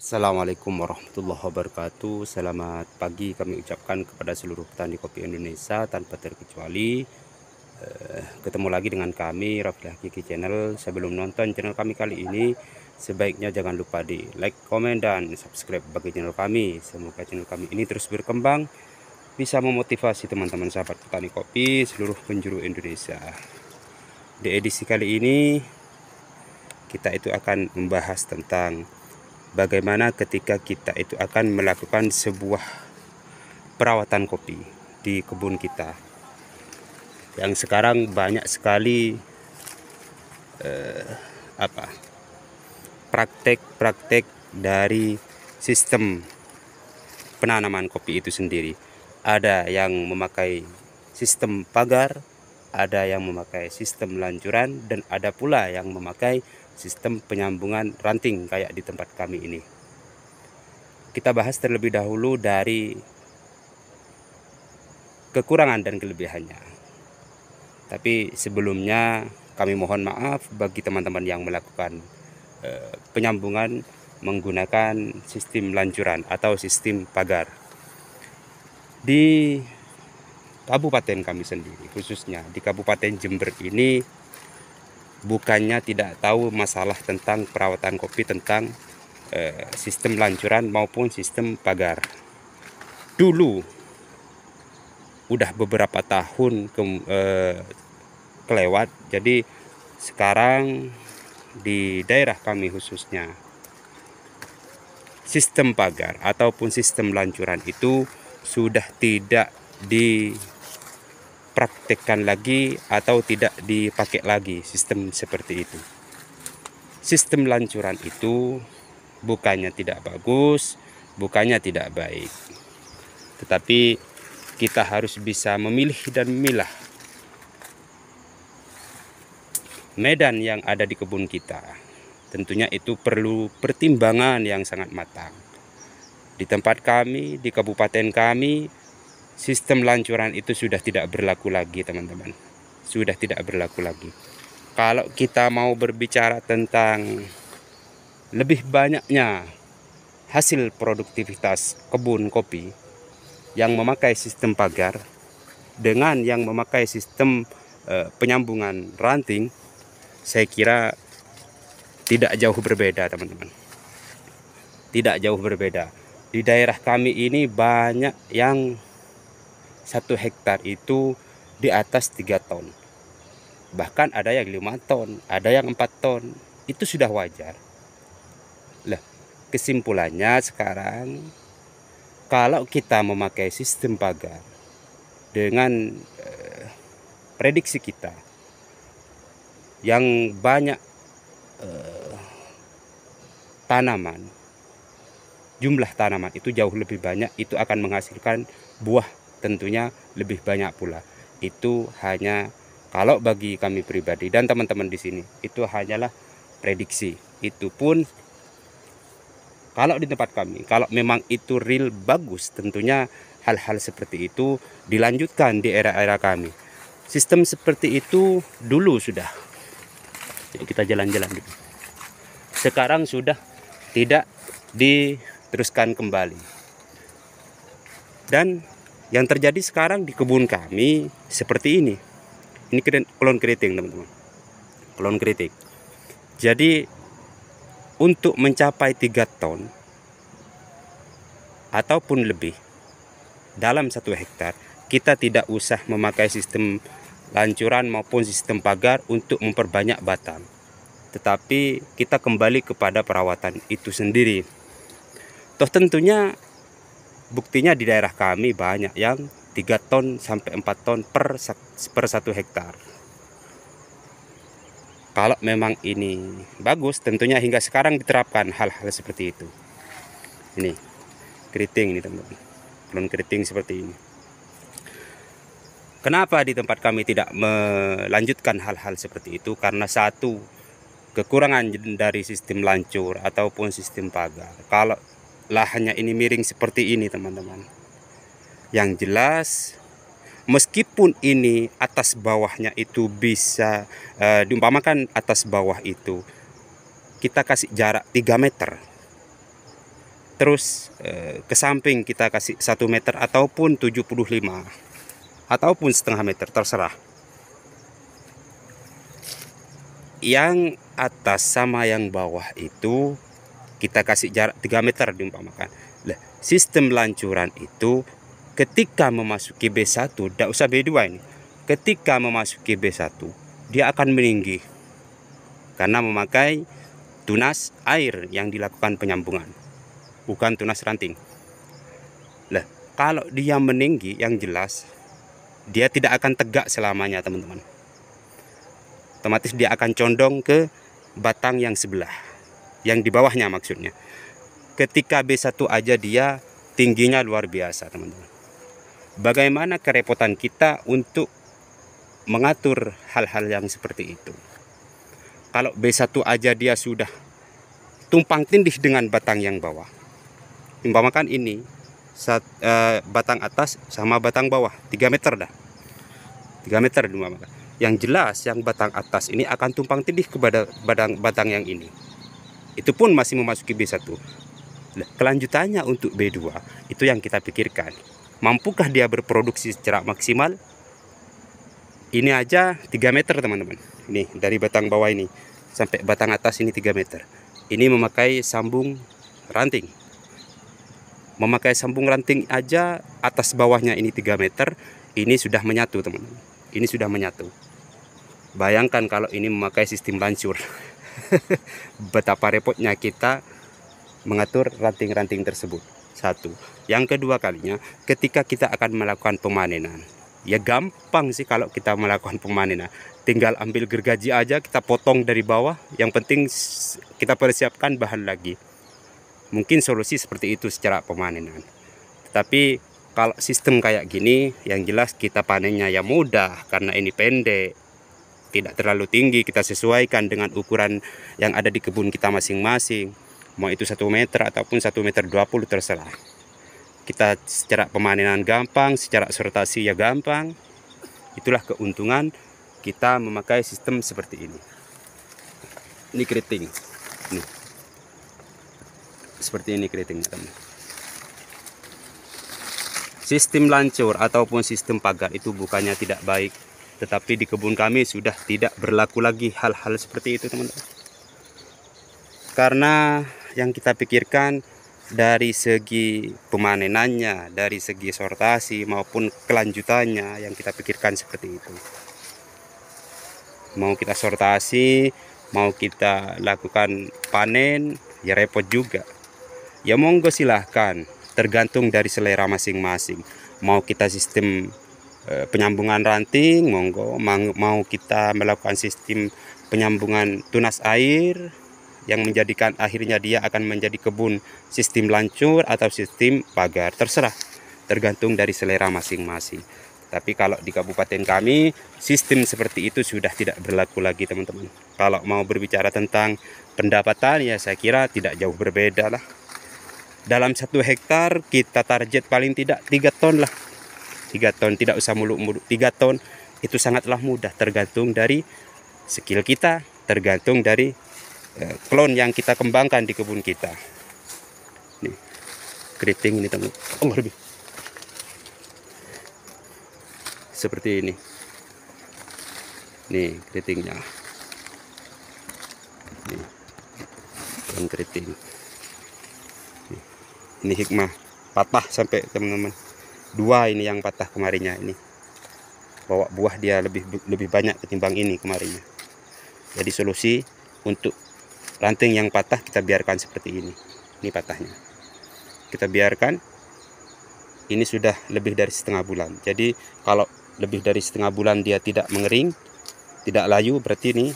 Assalamualaikum warahmatullahi wabarakatuh. Selamat pagi kami ucapkan kepada seluruh petani kopi Indonesia tanpa terkecuali. Ketemu lagi dengan kami Raffi Hakiki Channel. Sebelum nonton channel kami kali ini, sebaiknya jangan lupa di like, komen, dan subscribe bagi channel kami. Semoga channel kami ini terus berkembang, bisa memotivasi teman-teman sahabat petani kopi seluruh penjuru Indonesia. Di edisi kali ini kita itu akan membahas tentang bagaimana ketika kita itu akan melakukan sebuah perawatan kopi di kebun kita, yang sekarang banyak sekali praktek-praktek dari sistem penanaman kopi itu sendiri. Ada yang memakai sistem pagar, ada yang memakai sistem lancuran, dan ada pula yang memakai sistem penyambungan ranting kayak di tempat kami ini. Kita bahas terlebih dahulu dari kekurangan dan kelebihannya. Tapi sebelumnya kami mohon maaf bagi teman-teman yang melakukan penyambungan menggunakan sistem lancuran atau sistem pagar. Di kabupaten kami sendiri, khususnya di Kabupaten Jember ini, bukannya tidak tahu masalah tentang perawatan kopi, tentang sistem lancuran maupun sistem pagar. Dulu udah beberapa tahun kelewat, jadi sekarang di daerah kami khususnya sistem pagar ataupun sistem lancuran itu sudah tidak dipraktekkan lagi atau tidak dipakai lagi sistem seperti itu. Sistem lancuran itu bukannya tidak bagus, bukannya tidak baik, tetapi kita harus bisa memilih dan memilah medan yang ada di kebun kita. Tentunya itu perlu pertimbangan yang sangat matang. Di tempat kami, di kabupaten kami, sistem lancuran itu sudah tidak berlaku lagi, teman-teman. Sudah tidak berlaku lagi. Kalau kita mau berbicara tentang lebih banyaknya hasil produktivitas kebun kopi yang memakai sistem pagar dengan yang memakai sistem penyambungan ranting, saya kira tidak jauh berbeda, teman-teman. Tidak jauh berbeda. Di daerah kami ini banyak yang 1 hektar itu di atas 3 ton. Bahkan ada yang 5 ton, ada yang 4 ton. Itu sudah wajar. Lah, kesimpulannya sekarang, kalau kita memakai sistem pagar dengan prediksi kita yang banyak tanaman, jumlah tanaman itu jauh lebih banyak, itu akan menghasilkan buah tentunya lebih banyak pula. Itu hanya kalau bagi kami pribadi dan teman-teman di sini, itu hanyalah prediksi. Itu pun kalau di tempat kami, kalau memang itu real bagus, tentunya hal-hal seperti itu dilanjutkan di era-era kami. Sistem seperti itu dulu sudah. Jadi kita jalan-jalan dulu. Sekarang sudah tidak diteruskan kembali. Dan yang terjadi sekarang di kebun kami seperti ini. Ini klon keriting, teman-teman. Klon keriting. Jadi untuk mencapai 3 ton ataupun lebih dalam 1 hektar, kita tidak usah memakai sistem lancuran maupun sistem pagar untuk memperbanyak batang, tetapi kita kembali kepada perawatan itu sendiri. Toh tentunya buktinya di daerah kami banyak yang 3 ton sampai 4 ton per 1 hektar. Kalau memang ini bagus, tentunya hingga sekarang diterapkan hal-hal seperti itu. Ini keriting ini, teman-teman. Klon keriting seperti ini. Kenapa di tempat kami tidak melanjutkan hal-hal seperti itu? Karena satu, kekurangan dari sistem lancur ataupun sistem pagar. Kalau lahannya ini miring seperti ini, teman-teman, yang jelas meskipun ini atas bawahnya itu bisa diumpamakan atas bawah itu kita kasih jarak 3 meter, terus ke samping kita kasih 1 meter ataupun 75 ataupun setengah meter, terserah. Yang atas sama yang bawah itu kita kasih jarak 3 meter diumpamakan. Nah, sistem lancuran itu ketika memasuki B1, tidak usah B2 ini. Ketika memasuki B1, dia akan meninggi karena memakai tunas air yang dilakukan penyambungan, bukan tunas ranting. Nah, kalau dia meninggi, yang jelas dia tidak akan tegak selamanya, teman-teman. Otomatis dia akan condong ke batang yang sebelah, yang di bawahnya maksudnya. Ketika B1 aja dia tingginya luar biasa, teman-teman. Bagaimana kerepotan kita untuk mengatur hal-hal yang seperti itu? Kalau B1 aja dia sudah tumpang tindih dengan batang yang bawah. Umpamakan ini batang atas sama batang bawah 3 meter dah. 3 meter umpamakan. Yang jelas yang batang atas ini akan tumpang tindih kepada batang yang ini. Itu pun masih memasuki B1. Nah, kelanjutannya untuk B2 itu yang kita pikirkan. Mampukah dia berproduksi secara maksimal? Ini aja 3 meter, teman-teman. Ini dari batang bawah ini sampai batang atas ini 3 meter. Ini memakai sambung ranting. Memakai sambung ranting aja atas bawahnya ini 3 meter. Ini sudah menyatu, teman-teman. Ini sudah menyatu. Bayangkan kalau ini memakai sistem lancur. Betapa repotnya kita mengatur ranting-ranting tersebut. Satu. Yang kedua kalinya, ketika kita akan melakukan pemanenan, ya gampang sih kalau kita melakukan pemanenan. Tinggal ambil gergaji aja, kita potong dari bawah. Yang penting kita persiapkan bahan lagi. Mungkin solusi seperti itu secara pemanenan. Tapi kalau sistem kayak gini, yang jelas kita panennya ya mudah karena ini pendek. Tidak terlalu tinggi, kita sesuaikan dengan ukuran yang ada di kebun kita masing-masing. Mau itu 1 meter ataupun 1,20 meter terserah. Kita secara pemanenan gampang, secara sortasi ya gampang. Itulah keuntungan kita memakai sistem seperti ini. Ini keriting. Nih. Seperti ini keriting, teman. Sistem lancur ataupun sistem pagar itu bukannya tidak baik, tetapi di kebun kami sudah tidak berlaku lagi hal-hal seperti itu, teman-teman. Karena yang kita pikirkan dari segi pemanenannya, dari segi sortasi maupun kelanjutannya, yang kita pikirkan seperti itu. Mau kita sortasi, mau kita lakukan panen, ya repot juga. Ya monggo silahkan, tergantung dari selera masing-masing. Mau kita sistem penyambungan ranting, monggo. Mau kita melakukan sistem penyambungan tunas air yang menjadikan akhirnya dia akan menjadi kebun sistem lancur atau sistem pagar, terserah, tergantung dari selera masing-masing. Tapi kalau di kabupaten kami sistem seperti itu sudah tidak berlaku lagi, teman-teman. Kalau mau berbicara tentang pendapatan, ya saya kira tidak jauh berbeda lah. Dalam 1 hektar kita target paling tidak 3 ton lah. 3 ton, tidak usah muluk-muluk. 3 ton itu sangatlah mudah, tergantung dari skill kita, tergantung dari klon yang kita kembangkan di kebun kita. Nih, keriting ini, teman. Oh, lebih. Seperti ini. Nih, keritingnya. Nih, yang keriting. Ini hikmah, patah sampai, teman-teman. 2 ini yang patah kemarinnya ini. Bawa buah dia lebih banyak ketimbang ini kemarinnya. Jadi solusi untuk ranting yang patah kita biarkan seperti ini. Ini patahnya. Kita biarkan. Ini sudah lebih dari setengah bulan. Jadi kalau lebih dari setengah bulan dia tidak mengering, tidak layu, berarti ini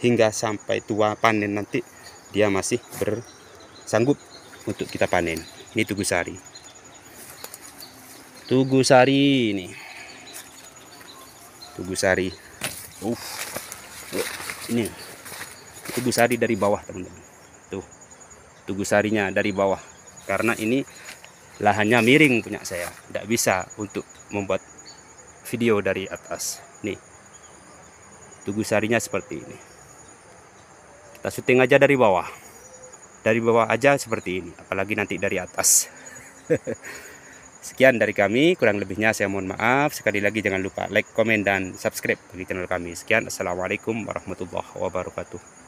hingga sampai tua panen nanti dia masih bersanggup untuk kita panen. Ini Tugu Sari. Tugu Sari ini. Tugu Sari. Ini Tugu Sari dari bawah, teman-teman. Tuh. Tugu Sarinya dari bawah. Karena ini lahannya miring punya saya. Tidak bisa untuk membuat video dari atas. Nih. Tugu Sarinya seperti ini. Kita syuting aja dari bawah. dari bawah aja seperti ini, apalagi nanti dari atas. Sekian dari kami, kurang lebihnya saya mohon maaf. Sekali lagi jangan lupa like, komen, dan subscribe bagi channel kami. Sekian, assalamualaikum warahmatullahi wabarakatuh.